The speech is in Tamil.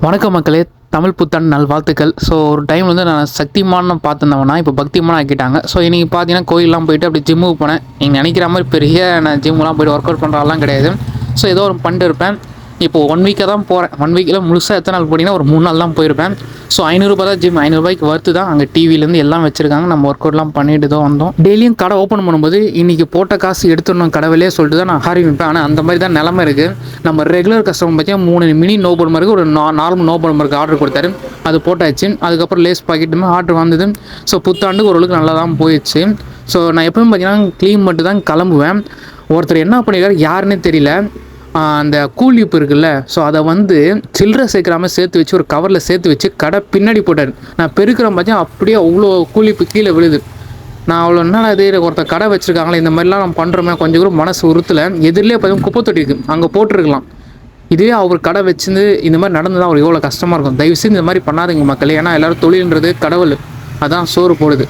வணக்கம் மக்களே, தமிழ் புத்தாண்டு நல்வாழ்த்துக்கள். ஸோ ஒரு டைம் வந்து நான் சக்திமான்னு பார்த்துருந்தவனா இப்போ பக்திமான் ஆக்கிட்டாங்க. ஸோ இன்றைக்கி பார்த்தீங்கன்னா கோயிலெலாம் போயிட்டு அப்படி ஜிம்முக்கு போனேன். நீங்கள் நினைக்கிற மாதிரி பெரிய நான் ஜிம்முலாம் போய்ட்டு ஒர்க் அவுட் பண்ணுறாலாம் கிடையாது. ஸோ ஏதோ ஒரு பண்ணிட்டு இருப்பேன். இப்போது 1 வீக்காக தான் போகிறேன். 1 வீக்கில் முழுசாக எத்தனை நாள் போட்டிங்கன்னா ஒரு 3 நாள் தான் போயிருப்பேன். ஸோ 500 ரூபா தான் ஜிம். 500 ரூபாய்க்கு வர்த்து தான். அங்கே டிவிலேருந்து எல்லாம் வச்சுருக்காங்க. நம்ம ஒர்க் அவுட்லாம் பண்ணிட்டு தான் வந்தோம். டெய்லியும் கடை ஓப்பன் பண்ணும்போது இன்றைக்கி போட்ட காசு எடுத்துடணும் கடவுளே சொல்லிட்டு தான் நான் ஆரம்பிப்பேன். ஆனால் அந்த மாதிரி தான் நிலமை இருக்குது. நம்ம ரெகுலர் கஸ்டமர் பார்த்தீங்கன்னா 3 மினி நோ பர்மருக்கு ஒரு நார்மல் நோ பர்மருக்கு ஆர்டர் கொடுத்தாரு. அது போட்டாச்சு. அதுக்கப்புறம் லேஸ் பாக்கெட்டுமே ஆர்டர் வந்தது. ஸோ புத்தாண்டுக்கு ஓரளவுக்கு நல்லா தான் போயிடுச்சு. ஸோ நான் எப்பவும் பார்த்தீங்கன்னா க்ளீன் மட்டும் தான் கிளம்புவேன். ஒருத்தர் என்ன பண்ணியிருக்காரு யாருன்னே தெரியல. அந்த கூலிப்பு இருக்குல்ல, ஸோ அதை வந்து சில்லறை சேர்க்குறாம சேர்த்து வச்சு ஒரு கவரில் சேர்த்து வச்சு கடை பின்னாடி போட்டார். நான் பெருக்கிறேன் பார்த்தா அப்படியே அவ்வளோ கூலிப்பு கீழே விழுது. நான் அவ்வளோ என்னடா இது ஒருத்தர் கடை வச்சுருக்காங்களே, இந்த மாதிரிலாம் நம்ம பண்ணுறோமே கொஞ்சம் கூட மனசு உறுத்தலை. எதிரிலே பார்த்தீங்கன்னா குப்பை தொட்டி இருக்குது, அங்கே போட்டுருக்கலாம். இதுவே அவர் கடை வச்சுருந்து இந்த மாதிரி நடந்து தான் அவர் எவ்வளோ கஷ்டமாக இருக்கும். தயவுசெய்து இந்த மாதிரி பண்ணாதீங்க மக்களே. ஏன்னா எல்லோரும் தொழில்ன்றது கடவுள், அதான் சோறு போடுது.